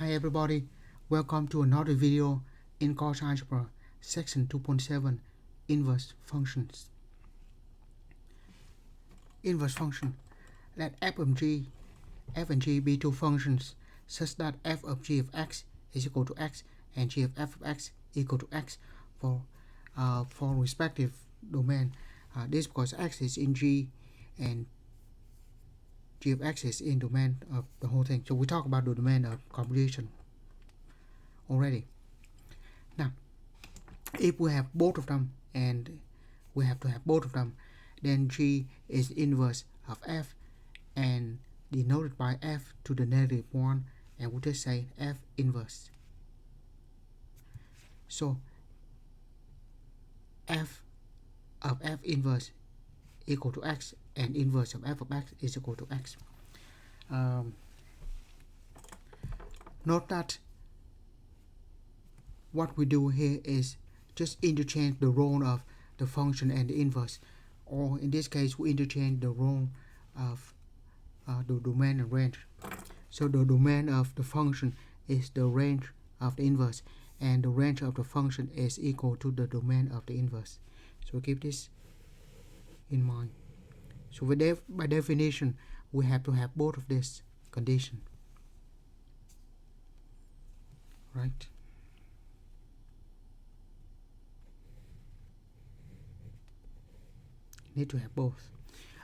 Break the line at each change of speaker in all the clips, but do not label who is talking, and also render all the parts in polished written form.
Hi everybody, welcome to another video in course Algebra, section 2.7, inverse functions. Inverse function. Let f and g be two functions such that f of g of x is equal to x and g of f of x equal to x for respective domain. This because x is in g and g of x is in domain of the whole thing. So we talk about the domain of computation already. Now, if we have both of them, and we have to have both of them, then g is inverse of f and denoted by f to the negative 1, and we just say f inverse. So f of f inverse equal to x and inverse of f of x is equal to x. Note that what we do here is just interchange the role of the function and the inverse, or in this case we interchange the role of the domain and range. So the domain of the function is the range of the inverse, and the range of the function is equal to the domain of the inverse. So keep this in mind. So by definition we have to have both of this condition, right? Need to have both,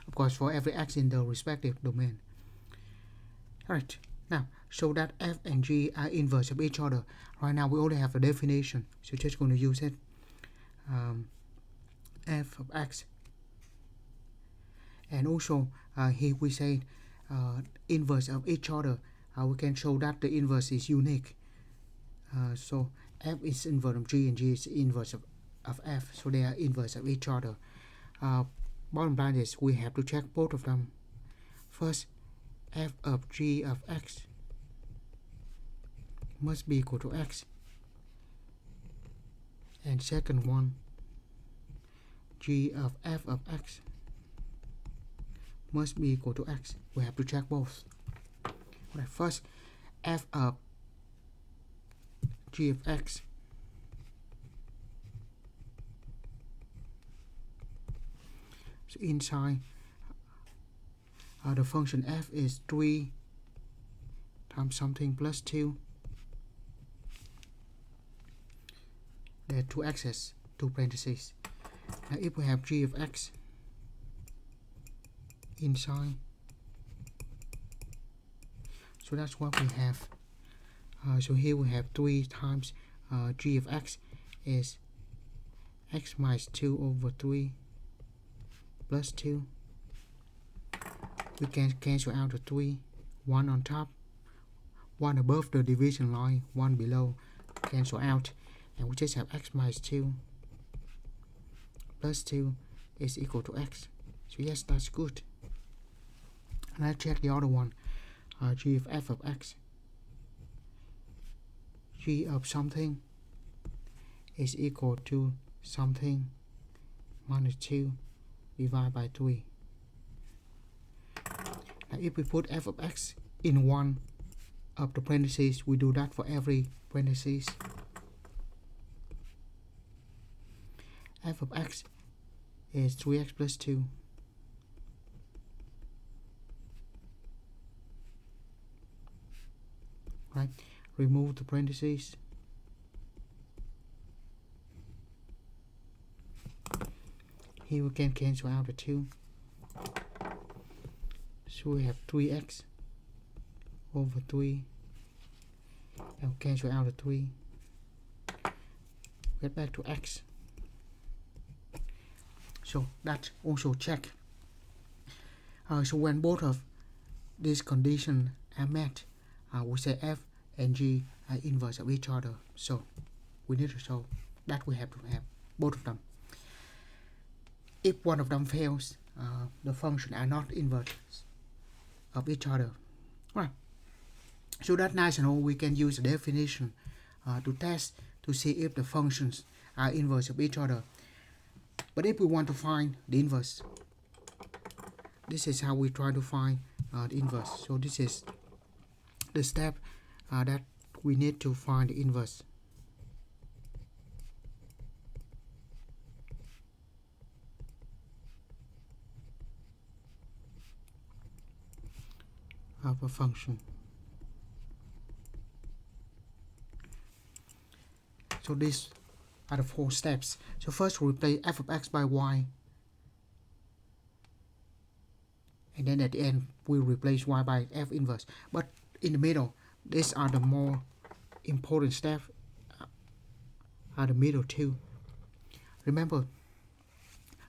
of course, for every x in the respective domain. Alright, now so that f and g are inverse of each other. Right now we only have a definition, so just going to use it. F of x, and also here we say inverse of each other. We can show that the inverse is unique. So f is inverse of g and g is inverse of f, so they are inverse of each other. Bottom line is we have to check both of them. First, f of g of x must be equal to x, and second one, g of f of x must be equal to x. We have to check both. Right, first, f of g of x so inside the function f is 3 times something plus 2. There are two x's, two parentheses. Now if we have g of x inside, so that's what we have. So here we have 3 times g of x is x minus 2 over 3 plus 2. We can cancel out the 3, 1 on top, 1 above the division line, 1 below, cancel out, and we just have x minus 2 plus 2 is equal to x. So yes, that's good. And let's check the other one, g of f of x. G of something is equal to something minus 2 divided by 3. Now if we put f of x in one of the parentheses, we do that for every parentheses. F of x is 3x plus 2. Right, remove the parentheses. Here we can cancel out the 2. So we have 3x over 3, and cancel out the 3. Get back to x. So that's also check. So when both of these conditions are met, we say f and g are inverse of each other. So we need to show that we have to have both of them. If one of them fails, the functions are not inverse of each other. Right. So that's nice and all. We can use the definition to test to see if the functions are inverse of each other. But if we want to find the inverse, this is how we try to find the inverse. So this is the step that we need to find the inverse of a function. So these are the 4 steps. So first we replace f of x by y, and then at the end we replace y by f inverse. But in the middle, these are the more important steps, are the middle two. Remember,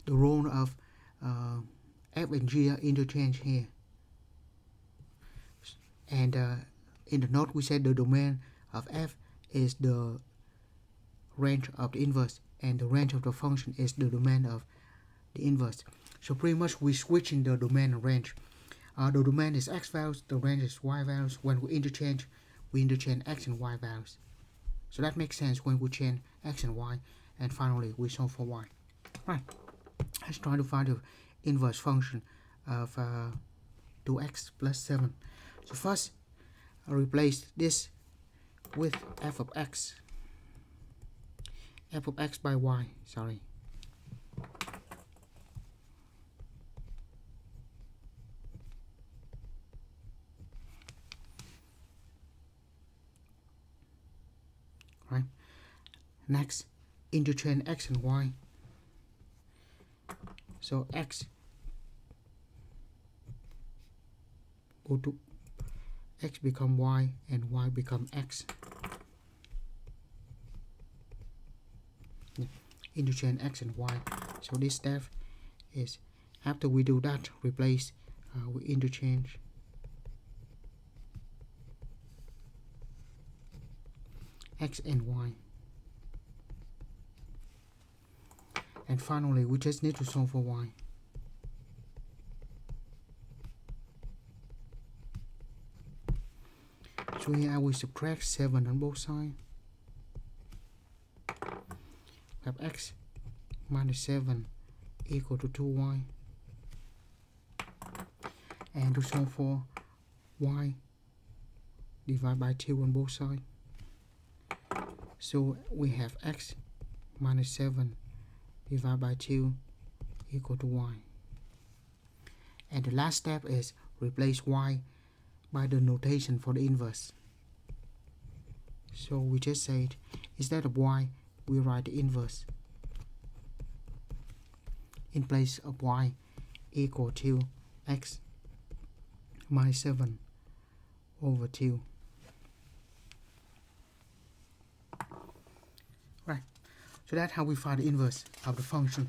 the role of f and g are interchanged here. And in the note we said the domain of f is the range of the inverse, and the range of the function is the domain of the inverse. So pretty much we switching the domain and range. The domain is x values, the range is y values. When we interchange x and y values. So that makes sense when we change x and y, and finally we solve for y. Right, let's try to find the inverse function of 2x plus 7. So first I replace this with f of x by y, sorry. Right, next interchange x and y. So x go to x become y and y become x. Interchange x and y. So this step is, after we do that, replace, we interchange x and y. And finally we just need to solve for y. So here I will subtract 7 on both sides. We have x minus 7 equal to 2y. And to solve for y, divide by 2 on both sides. So we have x minus 7 divided by 2 equal to y. And the last step is replace y by the notation for the inverse. So we just said, instead of y, we write the inverse. In place of y equal to x minus 7 over 2. Right, so that's how we find the inverse of the function.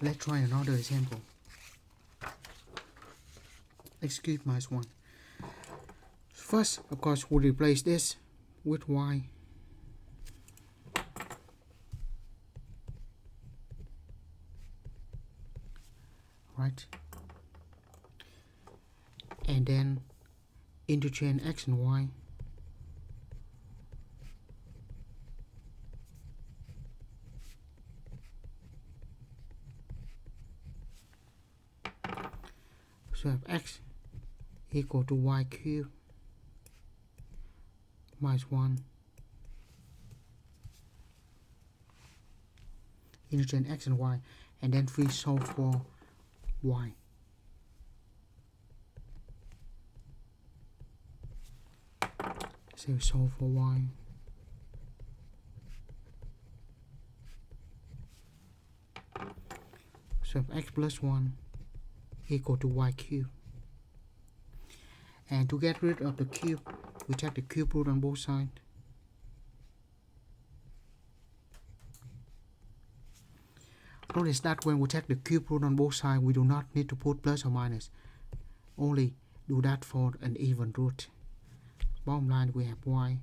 Let's try another example. X cubed minus 1. First, of course, we replace this with y. Right, and then interchange x and y. So I have x equal to y cubed minus 1. Interchange x and y, and then we solve for y. So solve for y. So x plus 1 equal to y cubed. And to get rid of the cube, we take the cube root on both sides. Notice that when we take the cube root on both sides, we do not need to put plus or minus. Only do that for an even root. Bottom line, we have y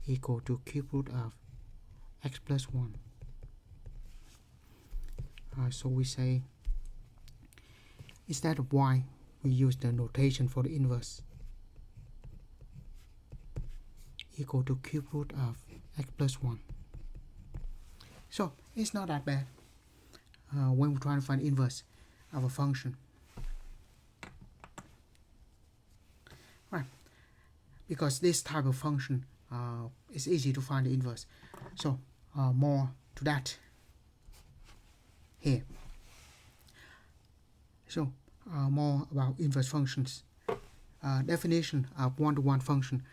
equal to cube root of x plus 1. So we say, instead of y, we use the notation for the inverse. Equal to cube root of x plus 1. So it's not that bad when we're trying to find the inverse of a function. Right, because this type of function it's easy to find the inverse. So more to that here. So more about inverse functions. Definition of one-to-one function.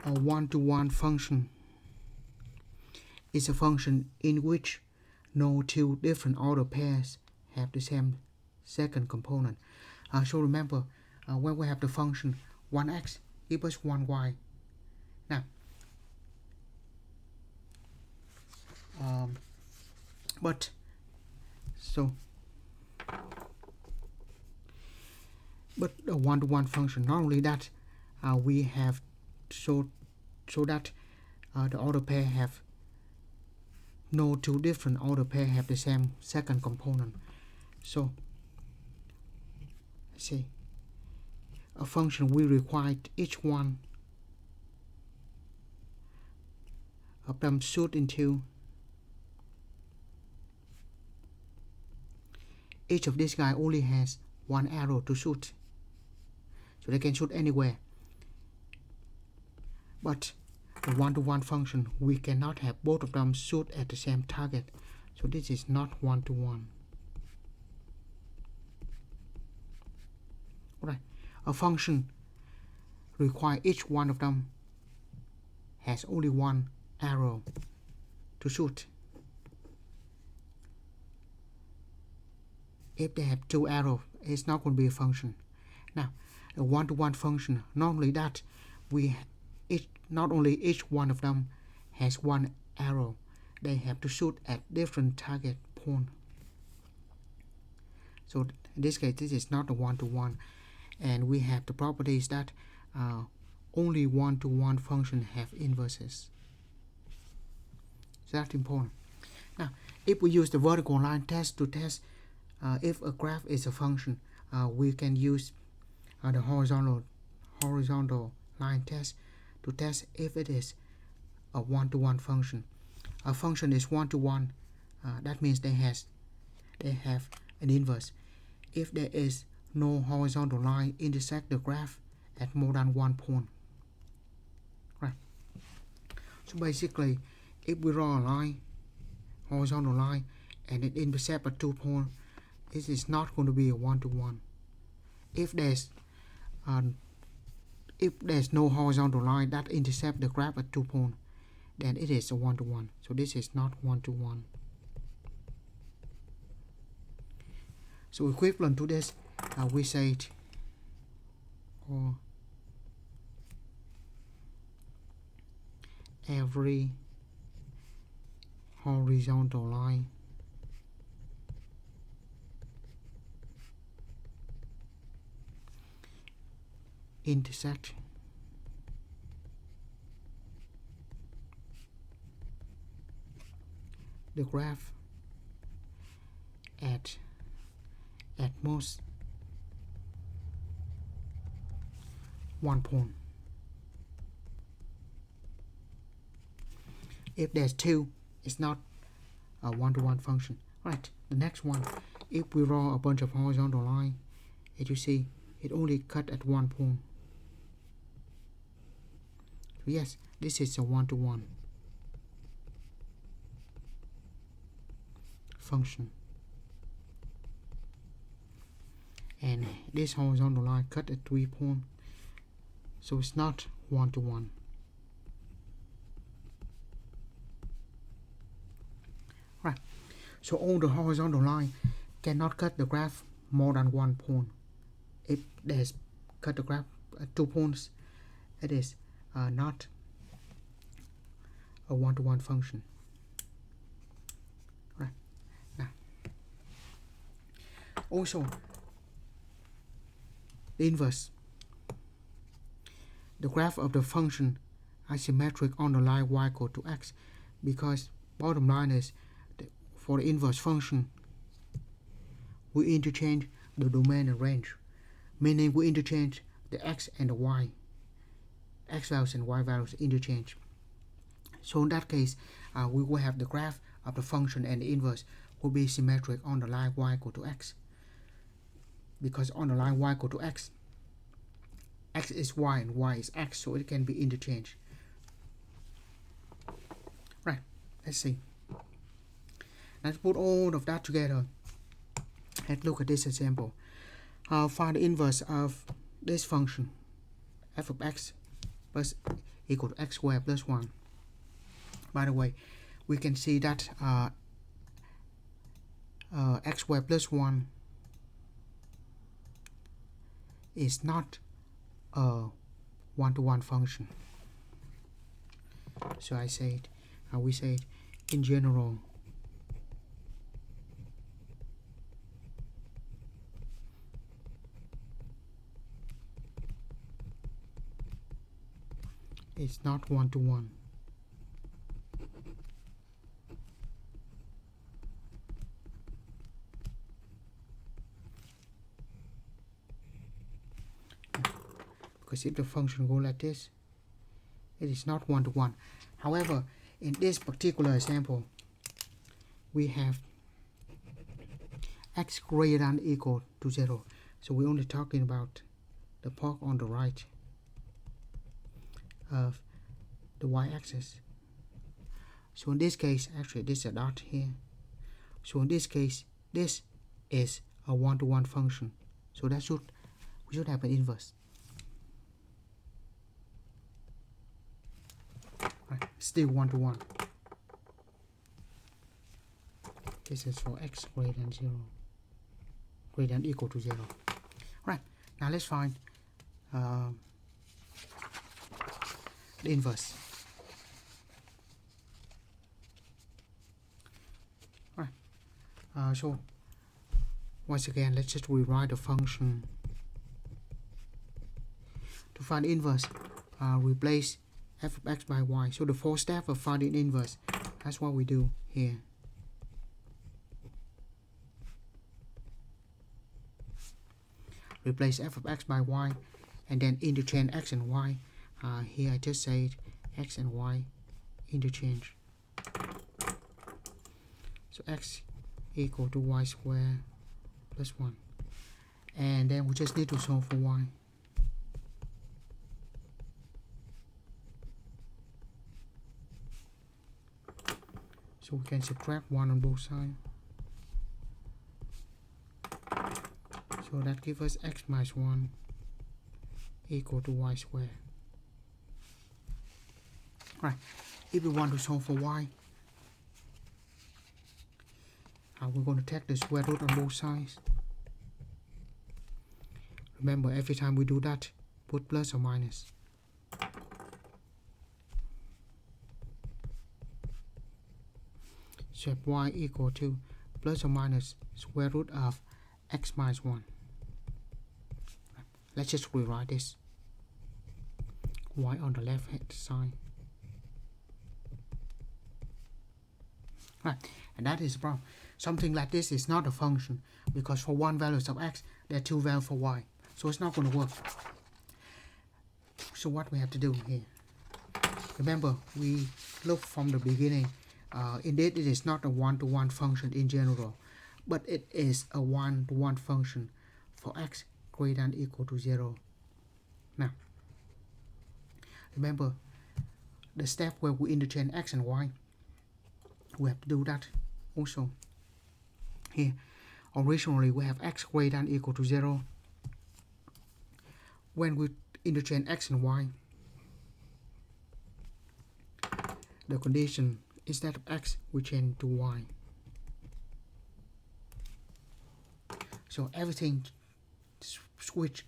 A one-to-one function is a function in which no two different order pairs have the same second component. So remember, when we have the function 1x equals 1y. Now, but a one-to-one function, not only that, we have so that the order pair have no two different order pair have the same second component. So let's see, a function we require each one of them shoot into each of these guys only has one arrow to shoot, so they can shoot anywhere. But a one-to-one function, we cannot have both of them shoot at the same target, so this is not one-to-one. Alright, a function require each one of them has only one arrow to shoot. If they have two arrows, it's not going to be a function. Now, a one-to-one function, normally that not only each one of them has one arrow, they have to shoot at different target point. So in this case, this is not a one-to-one, and we have the properties that only one-to-one function have inverses. So that's important. Now, if we use the vertical line test to test if a graph is a function, we can use the horizontal line test to test if it is a one-to-one function. A function is one-to-one, that means they have an inverse. If there is no horizontal line intersect the graph at more than one point. Right. So basically, if we draw a line, horizontal line, and it intercepts at 2 points, it is not going to be a one-to-one. If there's no horizontal line that intercept the graph at 2 points, then it is a one-to-one. So this is not one-to-one. So equivalent to this, we say it, or every horizontal line intersect the graph at most 1 point. If there's 2, it's not a one-to-one function. Right, the next one, if we draw a bunch of horizontal lines, as you see, it only cut at 1 point. So yes, this is a one-to-one function. And this horizontal line cut at 3 points, so it's not one-to-one. Right, so all the horizontal line cannot cut the graph more than 1 point. If there's cut the graph at 2 points, it is not a one-to-one function. Right, now also the inverse. The graph of the function asymmetric on the line y equal to x, because bottom line is for the inverse function we interchange the domain and range, meaning we interchange the x and the y, x values and y values interchange. So in that case, we will have the graph of the function and the inverse will be symmetric on the line y equal to x, because on the line y equal to x is y and y is x, so it can be interchanged. Right, let's see. Let's put all of that together. Let's look at this example. Find the inverse of this function f of x plus equal to x squared plus 1. By the way, we can see that x squared plus 1 is not a one-to-one function. So we say it in general, it's not one-to-one. Because if the function goes like this, it is not one-to-one. However, in this particular example, we have x greater than or equal to 0. So we're only talking about the part on the right of the y-axis. So in this case, actually this is a dot here. So in this case, this is a one-to-one function. So we should have an inverse. Right, still one-to-one. This is for x greater than 0, greater than or equal to 0. Right, now let's find the inverse. Right, so once again, let's just rewrite the function. To find the inverse, replace f of x by y. So the fourth step of finding inverse, that's what we do here. Replace f of x by y, and then interchange x and y. Here I just said x and y interchange. So x equal to y squared plus 1. And then we just need to solve for y. So we can subtract 1 on both sides. So that gives us x minus 1 equal to y squared. Right, if we want to solve for y, we're going to take the square root on both sides. Remember, every time we do that, put plus or minus. So y equal to plus or minus square root of x minus 1. Let's just rewrite this. Y on the left hand side. Right, and that is the problem. Something like this is not a function, because for one value of x, there are two values for y. So it's not going to work. So what we have to do here, remember we looked from the beginning, indeed it is not a one-to-one function in general, but it is a one-to-one function for x greater than or equal to 0. Now, remember the step where we interchange x and y, we have to do that also. Here, originally we have x greater than or equal to 0. When we interchange x and y, the condition instead of x we change to y. So everything switch,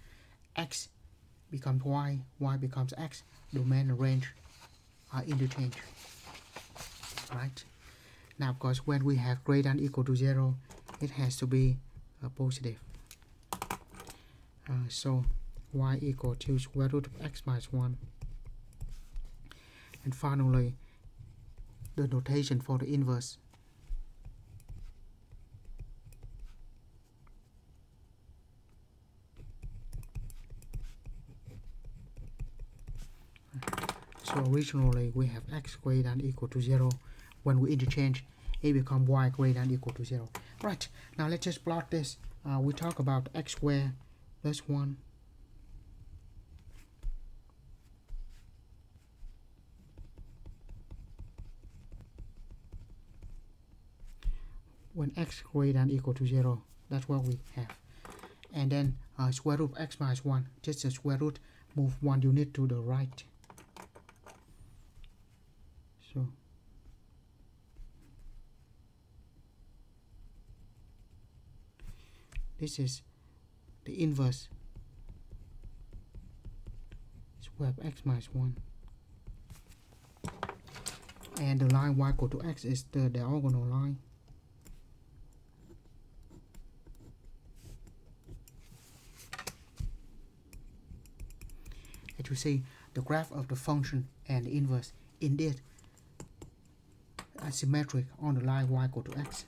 x becomes y, y becomes x, domain and range are interchanged. Right? Now of course when we have greater than or equal to 0, it has to be positive. So y equal to square root of x minus 1. And finally, the notation for the inverse. So originally we have x greater than or equal to 0. When we interchange, it becomes y greater than or equal to 0. Right, now let's just plot this. We talk about x squared plus 1. when x greater than or equal to 0. That's what we have. And then square root of x minus 1, just the square root, move 1 unit to the right. So this is the inverse square of x minus 1. And the line y equal to x is the diagonal line. As you see, the graph of the function and the inverse indeed are symmetric on the line y equal to x.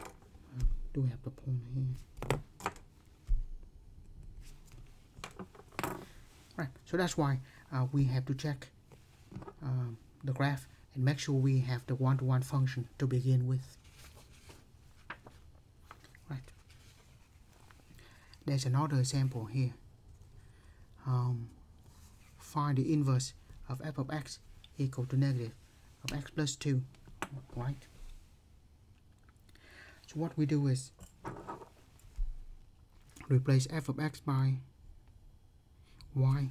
Do we have the point here? Right, so that's why we have to check the graph and make sure we have the one-to-one function to begin with. Right. There's another example here. Find the inverse of f of x equal to negative of x plus 2. Right. So what we do is replace f of x by y.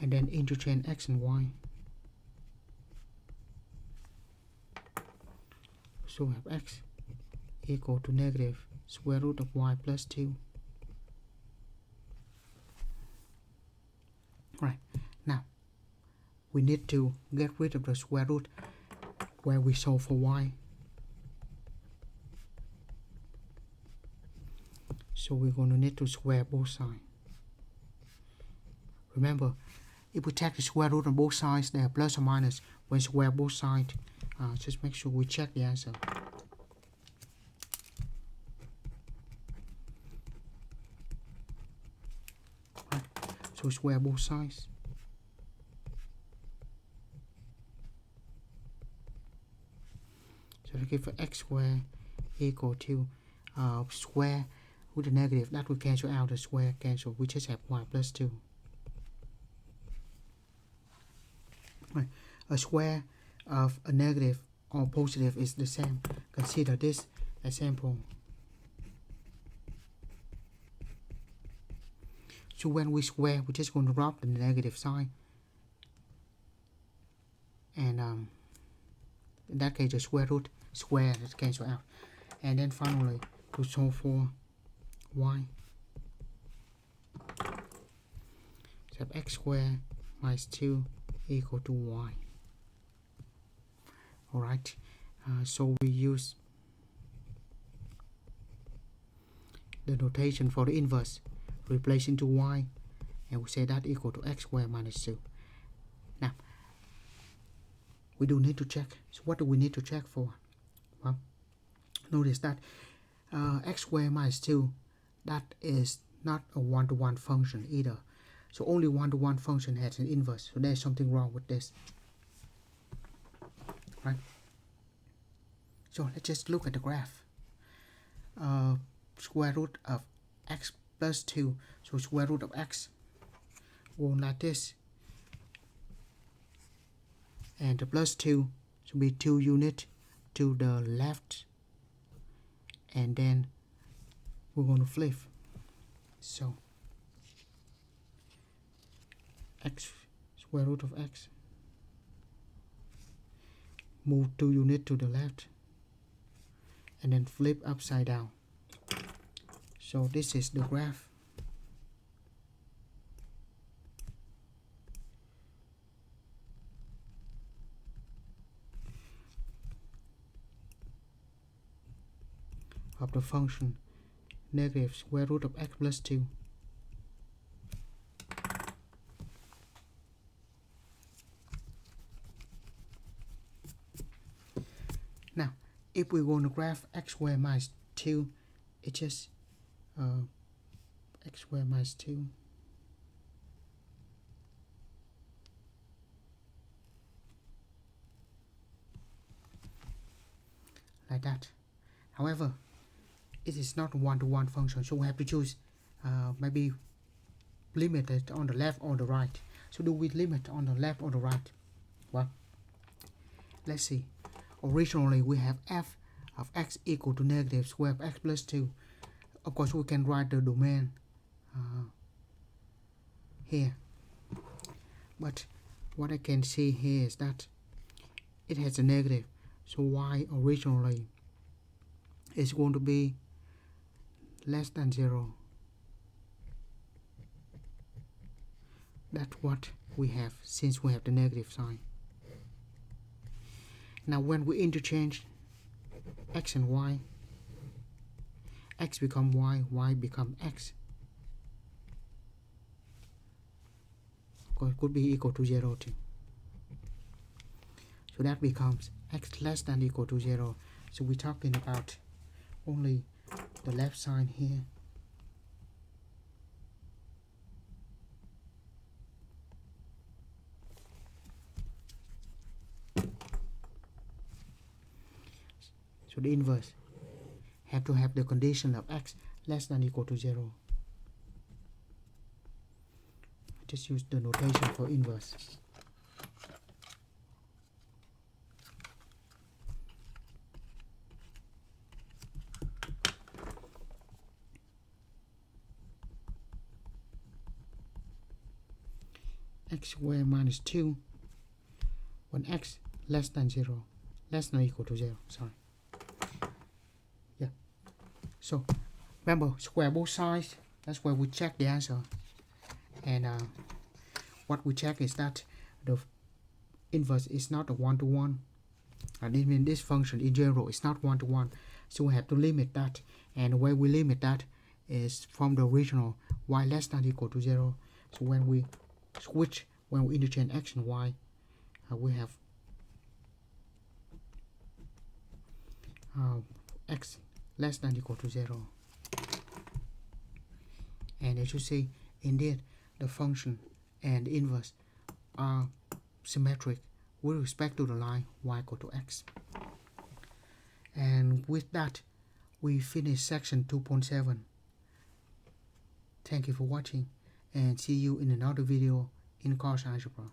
And then interchange x and y. So we have x equal to negative square root of y plus 2. Right, now we need to get rid of the square root where we solve for y. So we're going to need to square both sides. Remember, if we take the square root on both sides, they are plus or minus. When square both sides, just make sure we check the answer. Right. So square both sides. So to give x squared equal to square with a negative, that will cancel out, the square cancel. We just have y plus 2. Right. A square of a negative or positive is the same. Consider this example. So when we square, we're just going to drop the negative sign. And in that case, the square root square is cancel out. And then finally, to solve for y. So have x squared minus 2 equal to y. Alright, so we use the notation for the inverse, replace into y, and we say that equal to x squared minus 2. Now, we do need to check. So what do we need to check for? Well, notice that x squared minus 2, that is not a one-to-one function either. So only one-to-one function has an inverse. So there's something wrong with this. Right? So let's just look at the graph. Square root of x plus 2. So square root of x will like this. And the plus 2 should be 2 units to the left. And then we're going to flip. So x square root of x, move 2 units to the left, and then flip upside down. So this is the graph. Of the function negative square root of x plus 2. Now, if we're going to graph x squared minus 2, it's just x squared minus 2. Like that. However, it is not a one-to-one function, so we have to choose maybe limit it on the left or the right. So do we limit on the left or the right? Well, let's see. Originally we have f of x equal to negative square of x plus 2. Of course we can write the domain here, but what I can see here is that it has a negative, so y originally is going to be less than 0. That's what we have since we have the negative sign. Now when we interchange x and y, x become y, y become x. It could be equal to 0 too. So that becomes x less than or equal to 0. So we're talking about only the left sign here. So the inverse have to have the condition of x less than or equal to 0. Just use the notation for inverse. X squared minus 2 when x less than 0, less than or equal to 0, sorry. Yeah. So remember, square both sides, that's where we check the answer. And what we check is that the inverse is not a one-to-one. And it means this function in general is not one-to-one. So we have to limit that. And the way we limit that is from the original y less than or equal to 0. So when we switch, when we interchange x and y, we have x less than or equal to 0. And as you see, indeed, the function and the inverse are symmetric with respect to the line y equal to x. And with that, we finish section 2.7. Thank you for watching, and see you in another video in course algebra.